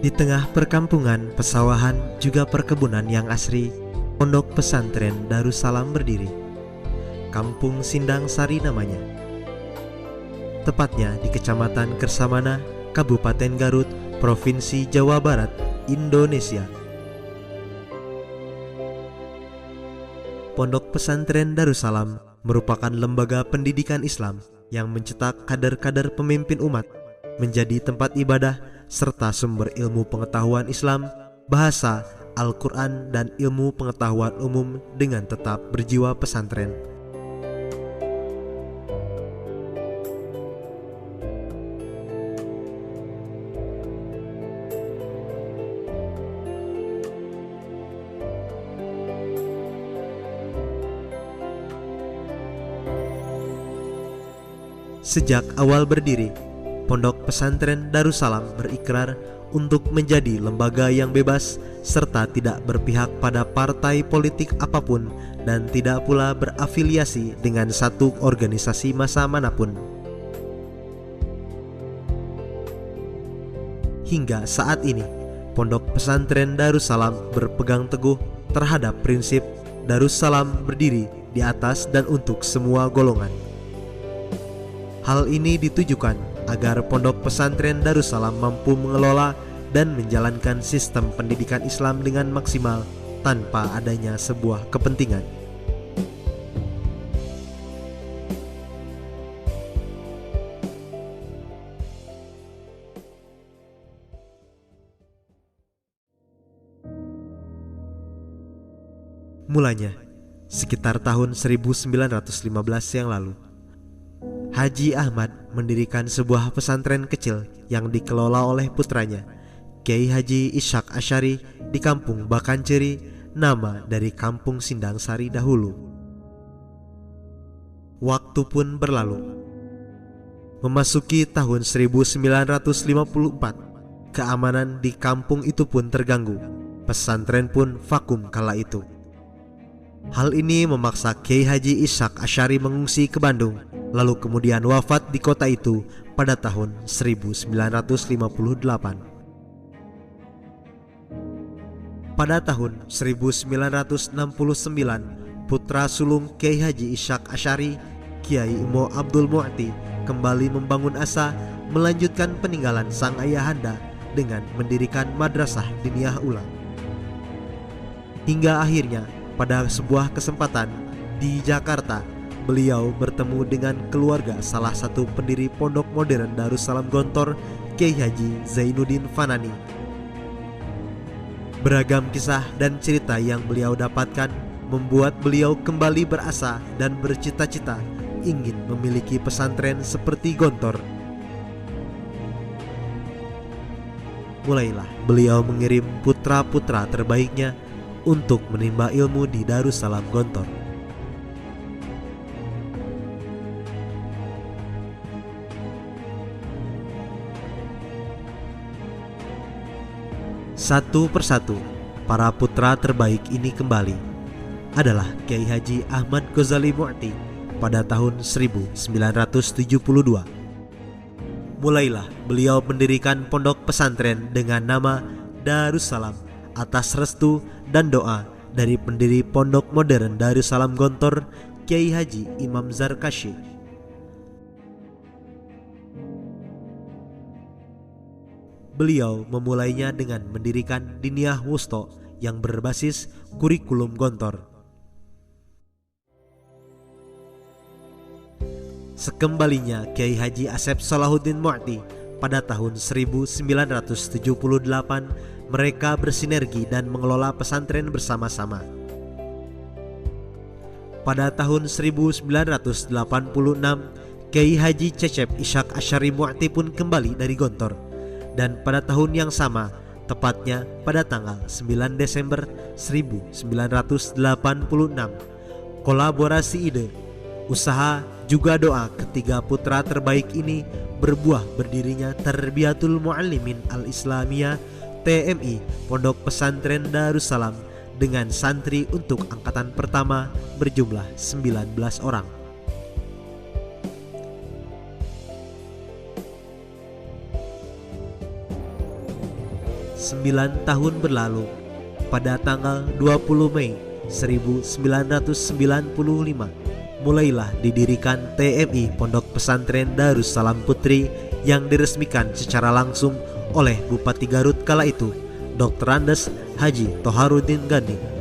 Di tengah perkampungan, pesawahan, juga perkebunan yang asri, Pondok Pesantren Darussalam berdiri. Kampung Sindang Sari namanya. Tepatnya di Kecamatan Kersamana, Kabupaten Garut, Provinsi Jawa Barat, Indonesia. Pondok Pesantren Darussalam merupakan lembaga pendidikan Islam yang mencetak kader-kader pemimpin umat, menjadi tempat ibadah serta sumber ilmu pengetahuan Islam, bahasa, Al-Quran, dan ilmu pengetahuan umum dengan tetap berjiwa pesantren. Sejak awal berdiri, Pondok Pesantren Darussalam berikrar untuk menjadi lembaga yang bebas serta tidak berpihak pada partai politik apapun dan tidak pula berafiliasi dengan satu organisasi massa manapun. Hingga saat ini, Pondok Pesantren Darussalam berpegang teguh terhadap prinsip Darussalam berdiri di atas dan untuk semua golongan. Hal ini ditujukan agar Pondok Pesantren Darussalam mampu mengelola dan menjalankan sistem pendidikan Islam dengan maksimal tanpa adanya sebuah kepentingan. Mulanya, sekitar tahun 1915 yang lalu, Haji Ahmad mendirikan sebuah pesantren kecil yang dikelola oleh putranya, Kiai Haji Ishaq Asy'ari, di Kampung Bakanceri, nama dari Kampung Sindang Sari dahulu. Waktu pun berlalu. Memasuki tahun 1954, keamanan di kampung itu pun terganggu. Pesantren pun vakum kala itu. Hal ini memaksa Kiai Haji Ishaq Asy'ari mengungsi ke Bandung, lalu kemudian wafat di kota itu pada tahun 1958. Pada tahun 1969, putra sulung Kiai Haji Ishaq Asy'ari, Kiai Mo Abdul Mu'ti, kembali membangun asa melanjutkan peninggalan sang ayahanda dengan mendirikan madrasah diniyah ula. Hingga akhirnya pada sebuah kesempatan di Jakarta, beliau bertemu dengan keluarga salah satu pendiri pondok modern Darussalam Gontor, Kiai Haji Zainuddin Fanani. Beragam kisah dan cerita yang beliau dapatkan membuat beliau kembali berasa dan bercita-cita ingin memiliki pesantren seperti Gontor. Mulailah beliau mengirim putra-putra terbaiknya untuk menimba ilmu di Darussalam Gontor. Satu persatu, para putra terbaik ini kembali adalah Kiai Haji Ahmad Ghazali Mu'ti pada tahun 1972. Mulailah beliau mendirikan pondok pesantren dengan nama Darussalam atas restu dan doa dari pendiri pondok modern Darussalam Gontor, Kiai Haji Imam Zarkashi. Beliau memulainya dengan mendirikan Diniyah Wusto yang berbasis kurikulum Gontor. Sekembalinya Kiai Haji Asep Salahuddin Mu'ti pada tahun 1978, mereka bersinergi dan mengelola pesantren bersama-sama. Pada tahun 1986, Kiai Haji Cecep Ishaq Asy'ari Mu'ti pun kembali dari Gontor. Dan pada tahun yang sama, tepatnya pada tanggal 9 Desember 1986, kolaborasi ide, usaha, juga doa ketiga putra terbaik ini berbuah berdirinya Tarbiyatul Muallimin Al-Islamiyah TMI Pondok Pesantren Darussalam dengan santri untuk angkatan pertama berjumlah 19 orang. 9 tahun berlalu, pada tanggal 20 Mei 1995, mulailah didirikan TMI Pondok Pesantren Darussalam Putri yang diresmikan secara langsung oleh Bupati Garut kala itu, Dr. Andes Haji Toharuddin Gandhi.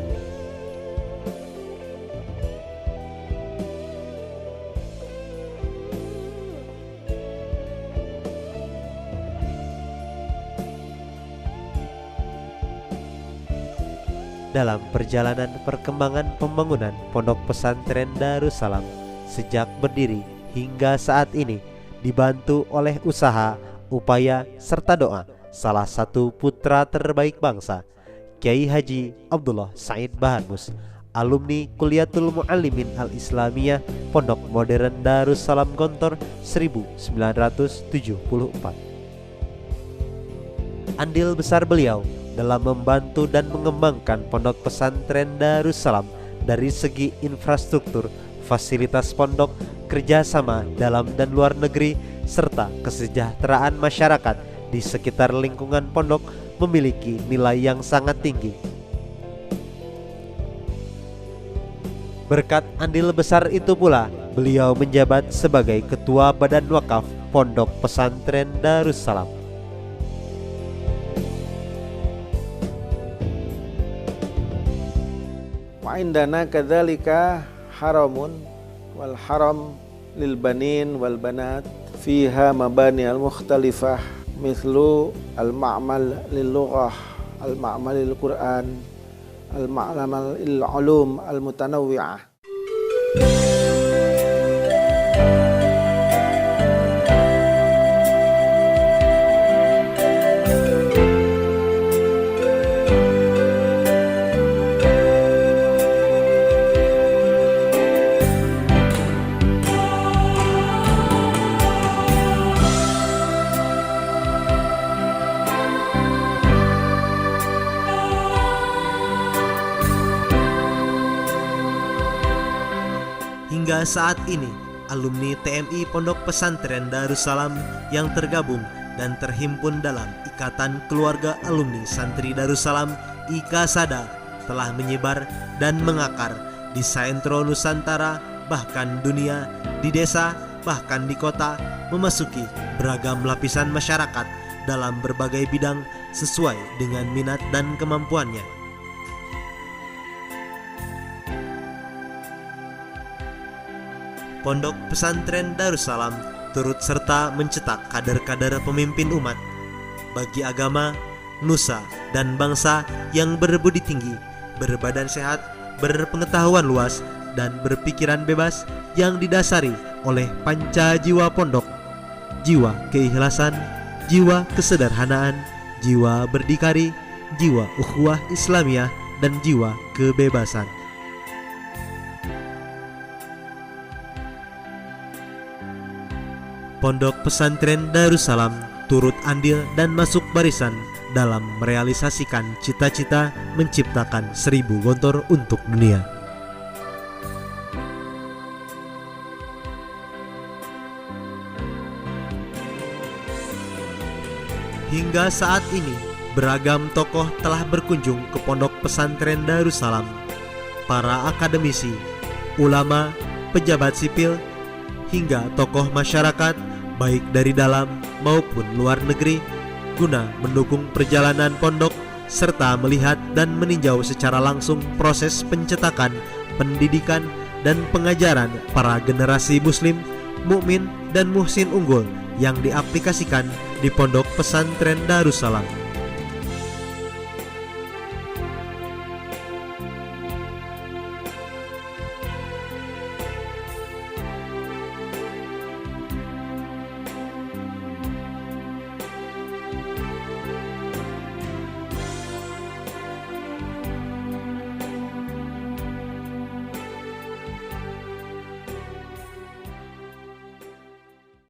Dalam perjalanan perkembangan pembangunan Pondok Pesantren Darussalam sejak berdiri hingga saat ini, dibantu oleh usaha, upaya, serta doa salah satu putra terbaik bangsa, Kiai Haji Abdullah Said Baharmus, alumni Kuliatul Muallimin Al-Islamiyah Pondok Modern Darussalam Gontor 1974. Andil besar beliau dalam membantu dan mengembangkan Pondok Pesantren Darussalam dari segi infrastruktur, fasilitas pondok, kerjasama dalam dan luar negeri, serta kesejahteraan masyarakat di sekitar lingkungan pondok memiliki nilai yang sangat tinggi. Berkat andil besar itu pula, beliau menjabat sebagai Ketua Badan Wakaf Pondok Pesantren Darussalam. Wa indana kadzalika haramun wal haram lil banin wal banat fiha mabani al mukhtalifah mithlu al ma'mal lil lughah, al ma'mal lil Qur'an, al ma'mal lil ulum al mutanawwi'ah. Hingga saat ini, alumni TMI Pondok Pesantren Darussalam yang tergabung dan terhimpun dalam Ikatan Keluarga Alumni Santri Darussalam IKASADA telah menyebar dan mengakar di Saentro Nusantara, bahkan dunia, di desa, bahkan di kota, memasuki beragam lapisan masyarakat dalam berbagai bidang sesuai dengan minat dan kemampuannya. Pondok Pesantren Darussalam turut serta mencetak kader-kader pemimpin umat bagi agama, nusa, dan bangsa yang berbudi tinggi, berbadan sehat, berpengetahuan luas, dan berpikiran bebas yang didasari oleh panca jiwa pondok, jiwa keikhlasan, jiwa kesederhanaan, jiwa berdikari, jiwa ukhuwah Islamiyah, dan jiwa kebebasan. Pondok Pesantren Darussalam turut andil dan masuk barisan dalam merealisasikan cita-cita menciptakan 1000 gontor untuk dunia. Hingga saat ini, beragam tokoh telah berkunjung ke Pondok Pesantren Darussalam. Para akademisi, ulama, pejabat sipil, hingga tokoh masyarakat baik dari dalam maupun luar negeri guna mendukung perjalanan pondok serta melihat dan meninjau secara langsung proses pencetakan, pendidikan, dan pengajaran para generasi muslim, mukmin, dan muhsin unggul yang diaplikasikan di Pondok Pesantren Darussalam.